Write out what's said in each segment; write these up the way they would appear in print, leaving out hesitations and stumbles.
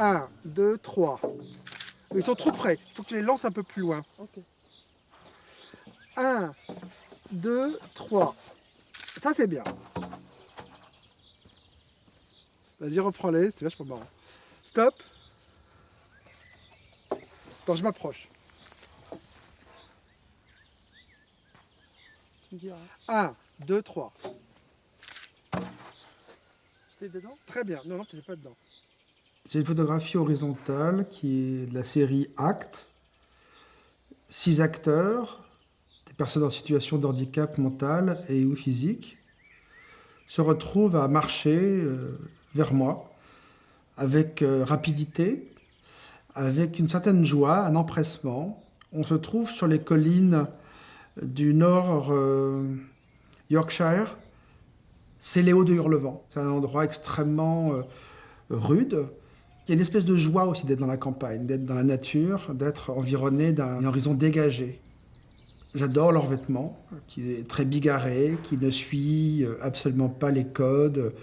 1, 2, 3. Ils sont trop près. Il faut que tu les lances un peu plus loin. Ok. 1, 2, 3. Ça, c'est bien. Vas-y, reprends-les. C'est vachement marrant. Stop. Attends, je m'approche. Tu me diras. 1, 2, 3. J'étais dedans? Très bien. Non, non, tu n'étais pas dedans. C'est une photographie horizontale qui est de la série Actes. 6 acteurs, des personnes en situation de handicap mental et ou physique, se retrouvent à marcher vers moi avec rapidité, avec une certaine joie, un empressement. On se trouve sur les collines du nord Yorkshire. C'est les Hauts de Hurlevent. C'est un endroit extrêmement rude. Il y a une espèce de joie aussi d'être dans la campagne, d'être dans la nature, d'être environné d'un horizon dégagé. J'adore leur vêtement, qui est très bigarré, qui ne suit absolument pas les codes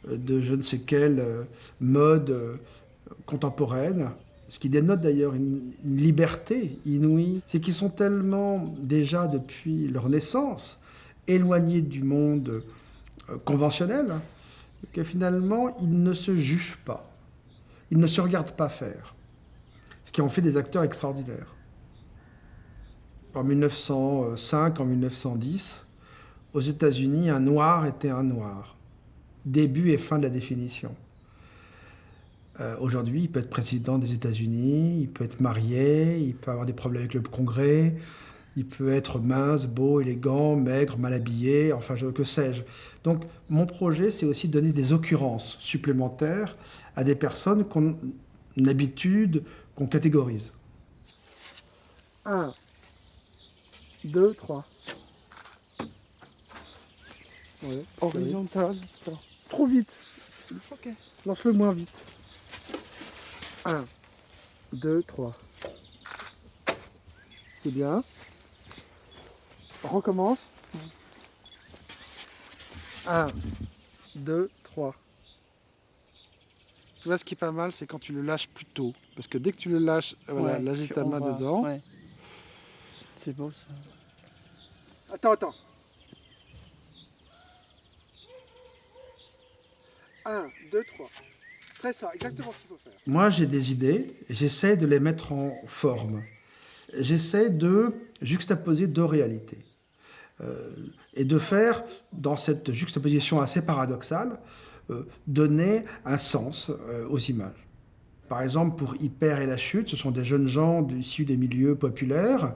de je ne sais quelle mode contemporaine. Ce qui dénote d'ailleurs une liberté inouïe, c'est qu'ils sont tellement déjà depuis leur naissance éloignés du monde conventionnel que finalement ils ne se jugent pas. Ils ne se regardent pas faire. Ce qui en fait des acteurs extraordinaires. En 1905, en 1910, aux États-Unis, un noir était un noir. Début et fin de la définition. Aujourd'hui, il peut être président des États-Unis, il peut être marié, il peut avoir des problèmes avec le Congrès, il peut être mince, beau, élégant, maigre, mal habillé, enfin, que sais-je. Donc, mon projet, c'est aussi de donner des occurrences supplémentaires à des personnes qu'on a l'habitude, qu'on catégorise. 1, 2, 3. Ouais. Horizontal. Trop vite. Ok. Lance-le moins vite. 1, 2, 3. C'est bien. On recommence. 1, 2, 3. Tu vois, ce qui est pas mal, c'est quand tu le lâches plus tôt. Parce que dès que tu le lâches, voilà, là j'ai ta main dedans. Ouais. C'est beau ça. Attends. 1, 2, 3. Fais ça, exactement ce qu'il faut faire. Moi, j'ai des idées, et j'essaie de les mettre en forme. J'essaie de juxtaposer deux réalités. Et de faire, dans cette juxtaposition assez paradoxale, donner un sens aux images. Par exemple, pour Hyper et la chute, ce sont des jeunes gens issus des milieux populaires,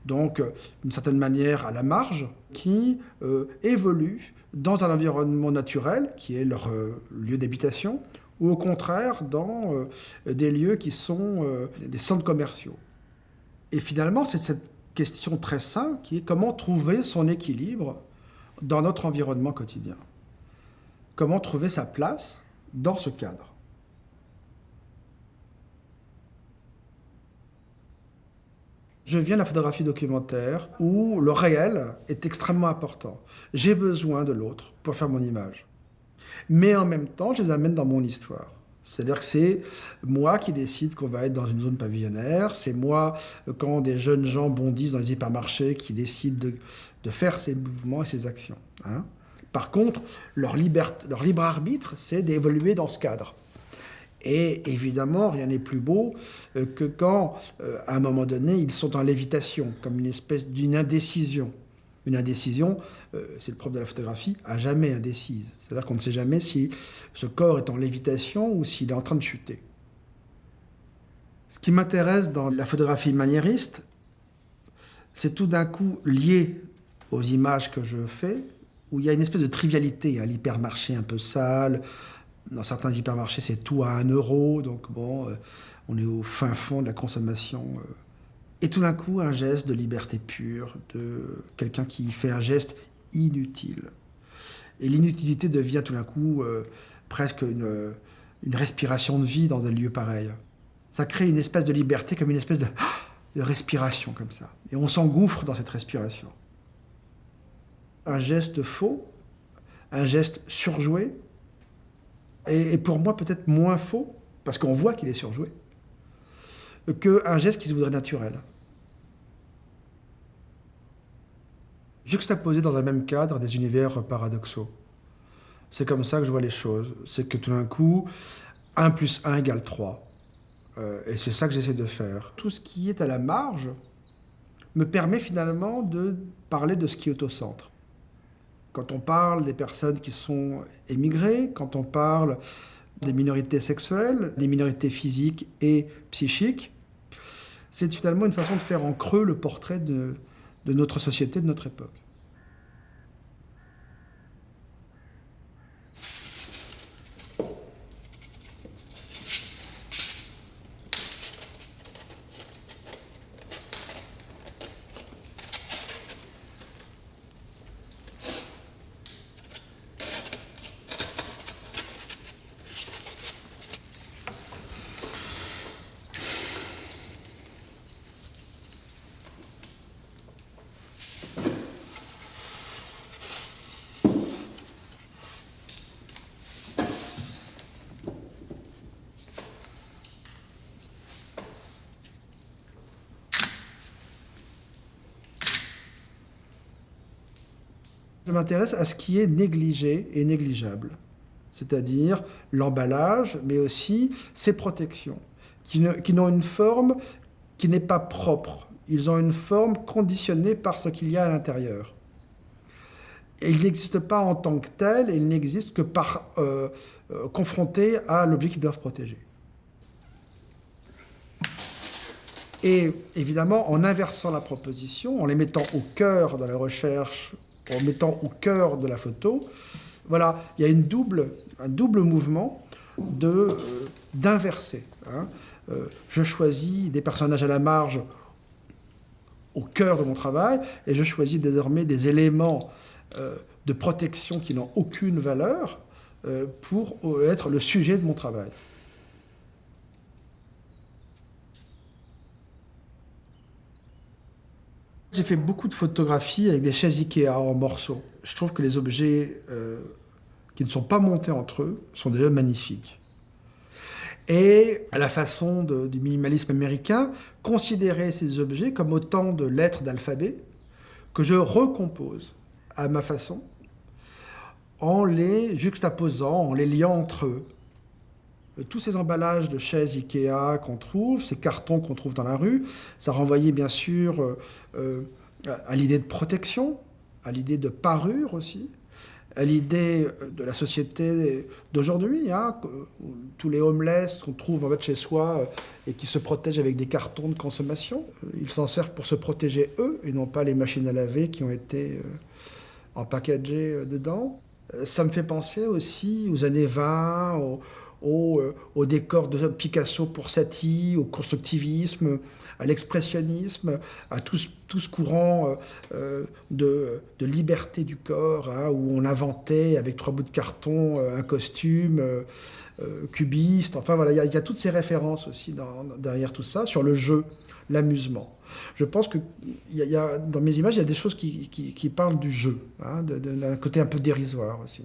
donc d'une certaine manière à la marge, qui évoluent dans un environnement naturel, qui est leur lieu d'habitation, ou au contraire dans des lieux qui sont des centres commerciaux. Et finalement, c'est cette question très simple qui est comment trouver son équilibre dans notre environnement quotidien. Comment trouver sa place dans ce cadre. Je viens de la photographie documentaire où le réel est extrêmement important. J'ai besoin de l'autre pour faire mon image. Mais en même temps, je les amène dans mon histoire. C'est-à-dire que c'est moi qui décide qu'on va être dans une zone pavillonnaire, c'est moi, quand des jeunes gens bondissent dans les hypermarchés, qui décident de faire ces mouvements et ces actions. Hein. Par contre, leur libre arbitre, c'est d'évoluer dans ce cadre. Et évidemment, rien n'est plus beau que quand, à un moment donné, ils sont en lévitation, comme une espèce d'une indécision. Une indécision, c'est le propre de la photographie, à jamais indécise. C'est-à-dire qu'on ne sait jamais si ce corps est en lévitation ou s'il est en train de chuter. Ce qui m'intéresse dans la photographie maniériste, c'est tout d'un coup lié aux images que je fais, où il y a une espèce de trivialité, hein, l'hypermarché un peu sale. Dans certains hypermarchés, c'est tout à 1 euro, donc bon, on est au fin fond de la consommation. Et tout d'un coup, un geste de liberté pure, de quelqu'un qui fait un geste inutile. Et l'inutilité devient tout d'un coup presque une respiration de vie dans un lieu pareil. Ça crée une espèce de liberté, comme une espèce de respiration comme ça. Et on s'engouffre dans cette respiration. Un geste faux, un geste surjoué, et pour moi peut-être moins faux, parce qu'on voit qu'il est surjoué, qu'un geste qui se voudrait naturel. Juxtaposer dans un même cadre des univers paradoxaux. C'est comme ça que je vois les choses. C'est que tout d'un coup, 1 plus 1 égale 3. Et c'est ça que j'essaie de faire. Tout ce qui est à la marge me permet finalement de parler de ce qui est au centre. Quand on parle des personnes qui sont émigrées, quand on parle des minorités sexuelles, des minorités physiques et psychiques, c'est finalement une façon de faire en creux le portrait de notre société, de notre époque. Je m'intéresse à ce qui est négligé et négligeable, c'est-à-dire l'emballage, mais aussi ses protections, qui n'ont une forme qui n'est pas propre. Ils ont une forme conditionnée par ce qu'il y a à l'intérieur. Et ils n'existent pas en tant que tels, et ils n'existent que par confrontés à l'objet qu'ils doivent protéger. Et évidemment, en inversant la proposition, en les mettant au cœur de la recherche, en mettant au cœur de la photo, voilà, il y a un double mouvement d'inverser. Hein. Je choisis des personnages à la marge au cœur de mon travail, et je choisis désormais des éléments de protection qui n'ont aucune valeur pour être le sujet de mon travail. J'ai fait beaucoup de photographies avec des chaises Ikea en morceaux. Je trouve que les objets qui ne sont pas montés entre eux sont déjà magnifiques. Et à la façon du minimalisme américain, considérer ces objets comme autant de lettres d'alphabet que je recompose à ma façon, en les juxtaposant, en les liant entre eux. Tous ces emballages de chaises Ikea qu'on trouve, ces cartons qu'on trouve dans la rue, ça renvoyait bien sûr à l'idée de protection, à l'idée de parure aussi, à l'idée de la société d'aujourd'hui, hein, tous les homeless qu'on trouve en fait chez soi et qui se protègent avec des cartons de consommation. Ils s'en servent pour se protéger eux et non pas les machines à laver qui ont été empackagées dedans. Ça me fait penser aussi aux années 20, au décor de Picasso pour Satie, au constructivisme, à l'expressionnisme, à tout ce courant de liberté du corps, hein, où on inventait avec 3 bouts de carton un costume cubiste. Enfin voilà, il y a toutes ces références aussi derrière tout ça, sur le jeu, l'amusement. Je pense que dans mes images, il y a des choses qui parlent du jeu, hein, d'un côté un peu dérisoire aussi.